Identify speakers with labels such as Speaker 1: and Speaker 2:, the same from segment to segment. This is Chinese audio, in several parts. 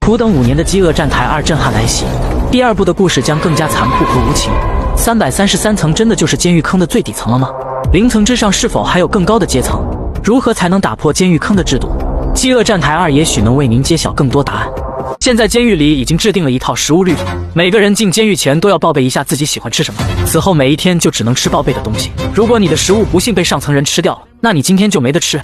Speaker 1: 苦等5年的饥饿站台2震撼来袭，第2部的故事将更加残酷和无情。333层真的就是监狱坑的最底层了吗？0层之上是否还有更高的阶层？如何才能打破监狱坑的制度？饥饿站台2也许能为您揭晓更多答案。现在监狱里已经制定了一套食物律法，每个人进监狱前都要报备一下自己喜欢吃什么，此后每一天就只能吃报备的东西。如果你的食物不幸被上层人吃掉了，那你今天就没得吃。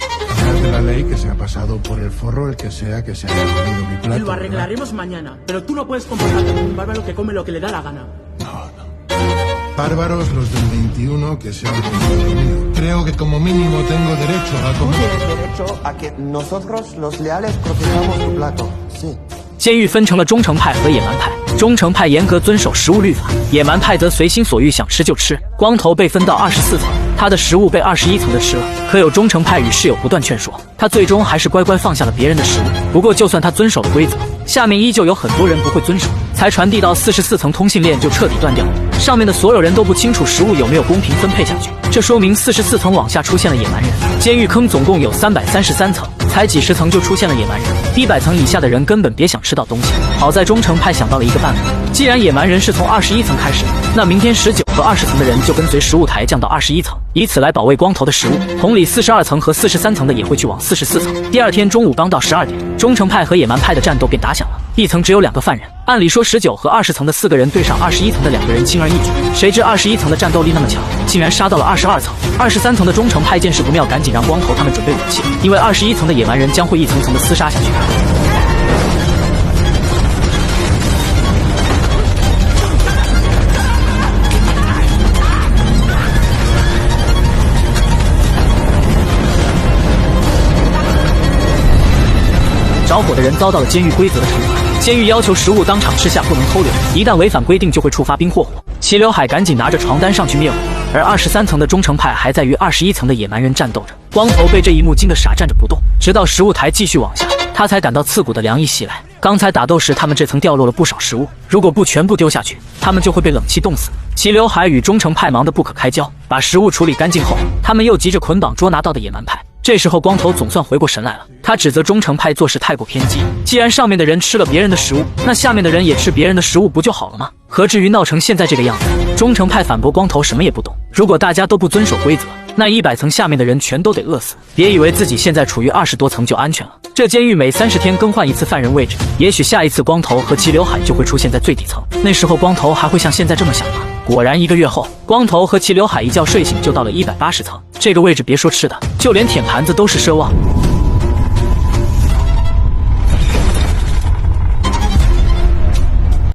Speaker 2: Bárbaros los del 21 que se han comido. Creo que como mínimo tengo derecho a comer.
Speaker 3: Tú tienes derecho a que nosotros los leales protejamos tu plato. Sí.
Speaker 1: 监狱分成了忠诚派和野蛮派，忠诚派严格遵守食物律法，野蛮派则随心所欲，想吃就吃。光头被分到24层，他的食物被21层的吃了，可有忠诚派与室友不断劝说，他最终还是乖乖放下了别人的食物。不过就算他遵守了规则，下面依旧有很多人不会遵守，才传递到44层，通信链就彻底断掉了。上面的所有人都不清楚食物有没有公平分配下去，这说明44层往下出现了野蛮人。监狱坑总共有333层，才几十层就出现了野蛮人，100层以下的人根本别想吃到东西。好在忠诚派想到了一个办法，既然野蛮人是从21层开始，那明天19和20层的人就跟随食物台降到21层，以此来保卫光头的食物。同理，42层和43层的也会去往44层。第2天中午刚到12点，忠诚派和野蛮派的战斗便打响了。一层只有2个犯人，按理说19和20层的4个人对上21层的2个人轻而易举，谁知21层的战斗力那么强，竟然杀到了22层。23层的忠诚派见势不妙，赶紧让光头他们准备武器，因为21层的野蛮人将会一层层的厮杀下去。着火的人遭到了监狱规则的惩罚，监狱要求食物当场吃下，不能偷留，一旦违反规定就会触发冰或火。齐刘海赶紧拿着床单上去灭火，而23层的忠诚派还在与21层的野蛮人战斗着。光头被这一幕惊得傻站着不动，直到食物台继续往下，他才感到刺骨的凉意袭来。刚才打斗时他们这层掉落了不少食物，如果不全部丢下去，他们就会被冷气冻死。齐刘海与忠诚派忙得不可开交，把食物处理干净后，他们又急着捆绑捉拿到的野蛮派。这时候光头总算回过神来了，他指责忠诚派做事太过偏激，既然上面的人吃了别人的食物，那下面的人也吃别人的食物不就好了吗？何至于闹成现在这个样子？忠诚派反驳光头什么也不懂，如果大家都不遵守规则，那100层下面的人全都得饿死。别以为自己现在处于20多层就安全了，这监狱每30天更换一次犯人位置，也许下一次光头和齐刘海就会出现在最底层，那时候光头还会像现在这么想吗？果然1个月后，光头和齐刘海一觉睡醒就到了180层，这个位置别说吃的，就连舔盘子都是奢望。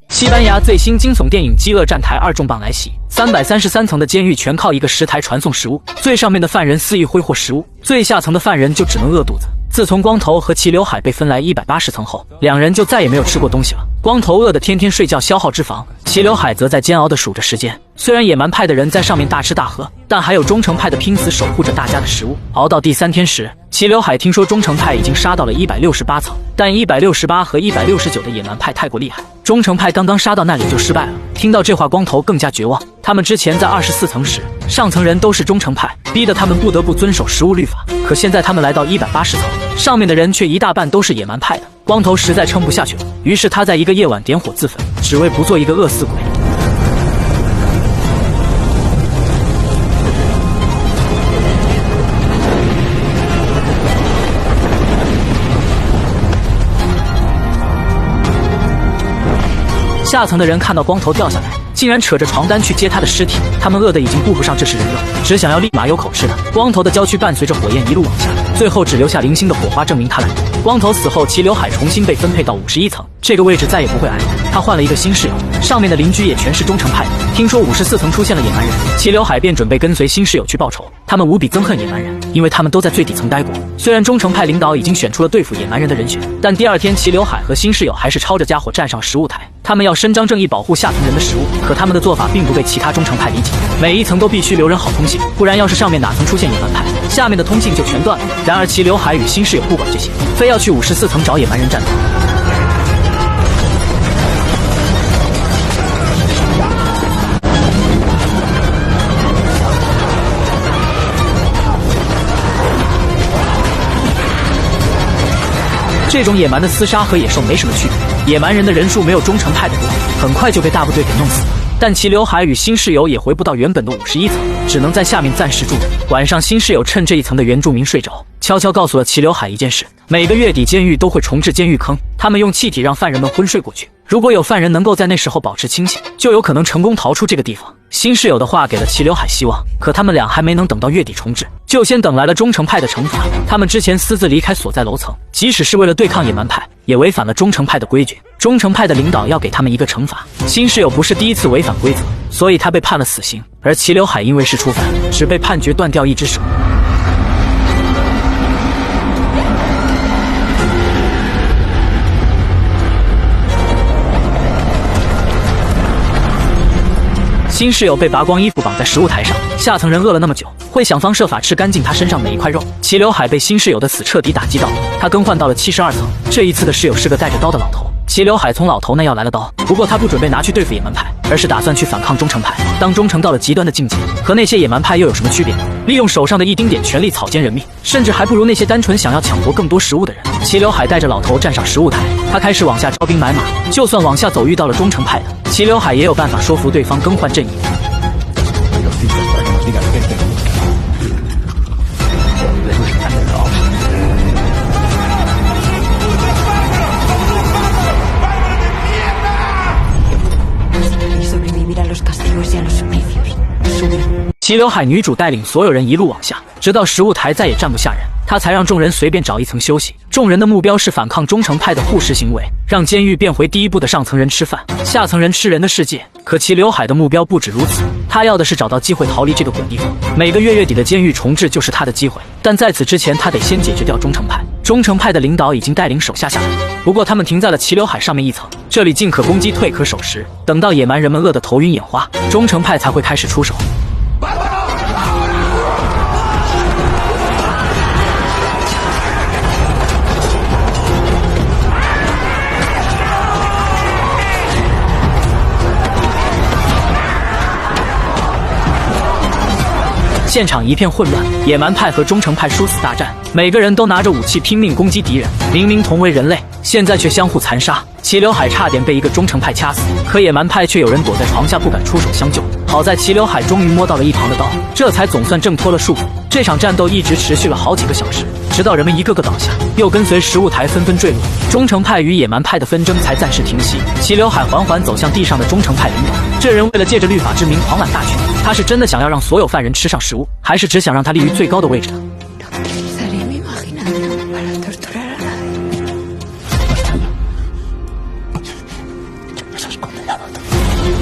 Speaker 1: 西班牙最新惊悚电影《饥饿站台2》重磅来袭，333层的监狱全靠一个食台传送食物，最上面的犯人肆意挥霍食物，最下层的犯人就只能饿肚子。自从光头和齐刘海被分来180层后，2人就再也没有吃过东西了。光头饿得天天睡觉消耗脂肪，齐刘海则在煎熬地数着时间。虽然野蛮派的人在上面大吃大喝，但还有忠诚派的拼死守护着大家的食物。熬到第3天时，齐刘海听说忠诚派已经杀到了168层，但168和169的野蛮派太过厉害，忠诚派刚刚杀到那里就失败了。听到这话，光头更加绝望。他们之前在24层时，上层人都是忠诚派，逼得他们不得不遵守食物律法，可现在他们来到180层，上面的人却一大半都是野蛮派的。光头实在撑不下去了，于是他在一个夜晚点火自焚，只为不做一个饿死鬼。下层的人看到光头掉下来，竟然扯着床单去接他的尸体，他们饿得已经顾不上这是人肉，只想要立马有口吃的。光头的娇躯伴随着火焰一路往下，最后只留下零星的火花证明他懒惰。光头死后，齐刘海重新被分配到51层，这个位置再也不会挨了。他换了一个新室友，上面的邻居也全是忠诚派的。听说54层出现了野蛮人，齐刘海便准备跟随新室友去报仇。他们无比憎恨野蛮人，因为他们都在最底层待过。虽然忠诚派领导已经选出了对付野蛮人的人选，但第2天齐刘海和新室友还是抄着家伙站上食物台。他们要伸张正义，保护下层人的食物，可他们的做法并不被其他忠诚派理解。每一层都必须留人好通信，不然要是上面哪层出现野蛮派，下面的通信就全断了。然而齐刘海与新室友不管这些，非要去54层找野蛮人战斗。这种野蛮的厮杀和野兽没什么区别，野蛮人的人数没有忠诚派的多，很快就被大部队给弄死了。但齐刘海与新室友也回不到原本的51层，只能在下面暂时住着。晚上，新室友趁这一层的原住民睡着，悄悄告诉了齐刘海一件事：每个月底监狱都会重置监狱坑，他们用气体让犯人们昏睡过去。如果有犯人能够在那时候保持清醒，就有可能成功逃出这个地方。新室友的话给了齐刘海希望，可他们俩还没能等到月底重置，就先等来了忠诚派的惩罚。他们之前私自离开所在楼层，即使是为了对抗野蛮派，也违反了忠诚派的规矩。忠诚派的领导要给他们一个惩罚。新室友不是第一次违反规则，所以他被判了死刑，而齐刘海因为是初犯，只被判决断掉一只手。新室友被拔光衣服绑在食物台上，下层人饿了那么久，会想方设法吃干净他身上每一块肉。齐刘海被新室友的死彻底打击到，他更换到了72层。这一次的室友是个带着刀的老头。齐刘海从老头那要来了刀，不过他不准备拿去对付野蛮派，而是打算去反抗忠诚派。当忠诚到了极端的境界，和那些野蛮派又有什么区别？利用手上的一丁点权力草菅人命，甚至还不如那些单纯想要抢夺更多食物的人。齐刘海带着老头站上食物台，他开始往下招兵买马。就算往下走遇到了忠诚派的，齐刘海也有办法说服对方更换阵营。齐刘海女主带领所有人一路往下，直到食物台再也站不下人，她才让众人随便找一层休息。众人的目标是反抗忠诚派的护食行为，让监狱变回第一步的上层人吃饭，下层人吃人的世界。可齐刘海的目标不止如此，他要的是找到机会逃离这个鬼地方。每个月底的监狱重置就是他的机会，但在此之前，他得先解决掉忠诚派。忠诚派的领导已经带领手下下来，不过他们停在了齐刘海上面一层，这里进可攻击，退可守时。等到野蛮人们饿得头晕眼花，忠诚派才会开始出手。现场一片混乱，野蛮派和忠诚派殊死大战，每个人都拿着武器拼命攻击敌人。明明同为人类，现在却相互残杀。齐刘海差点被一个忠诚派掐死，可野蛮派却有人躲在床下不敢出手相救。好在齐刘海终于摸到了一旁的刀，这才总算挣脱了束缚。这场战斗一直持续了好几个小时，直到人们一个个倒下，又跟随食物台纷纷坠落，忠诚派与野蛮派的纷争才暂时停息。齐刘海缓缓走向地上的忠诚派领导，这人为了借着律法之名狂揽大权，他是真的想要让所有犯人吃上食物，还是只想让他立于最高的位置呢？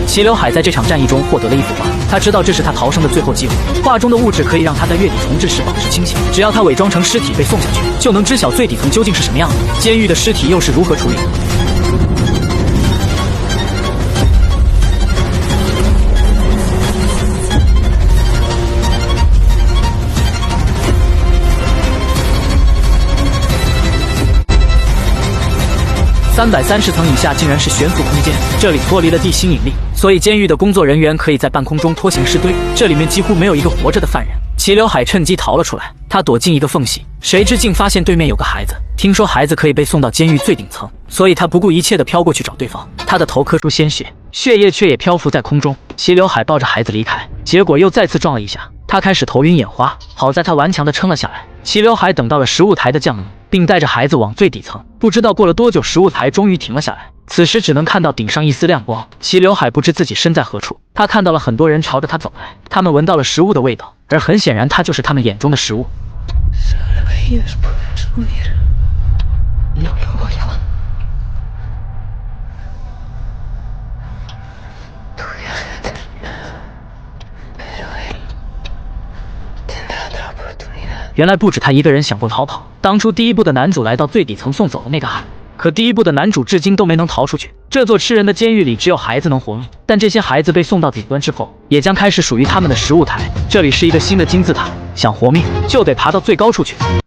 Speaker 1: 齐刘海在这场战役中获得了一幅画，他知道这是他逃生的最后机会。画中的物质可以让他在月底重置时保持清醒，只要他伪装成尸体被送下去，就能知晓最底层究竟是什么样的，监狱的尸体又是如何处理的。330层以下竟然是悬浮空间，这里脱离了地心引力，所以监狱的工作人员可以在半空中拖行尸堆，这里面几乎没有一个活着的犯人。齐刘海趁机逃了出来，他躲进一个缝隙，谁知竟发现对面有个孩子。听说孩子可以被送到监狱最顶层，所以他不顾一切地飘过去找对方。他的头磕出鲜血，血液却也漂浮在空中。齐刘海抱着孩子离开，结果又再次撞了一下，他开始头晕眼花，好在他顽强地撑了下来。齐刘海等到了食物台的降临，并带着孩子往最底层。不知道过了多久，食物台终于停了下来。此时只能看到顶上一丝亮光。齐刘海不知自己身在何处，他看到了很多人朝着他走来，他们闻到了食物的味道，而很显然他就是他们眼中的食物。原来不止他一个人想过逃跑。当初第一部的男主来到最底层送走了那个孩子，可第一部的男主至今都没能逃出去。这座吃人的监狱里只有孩子能活命，但这些孩子被送到顶端之后，也将开始属于他们的食物台。这里是一个新的金字塔，想活命就得爬到最高处去。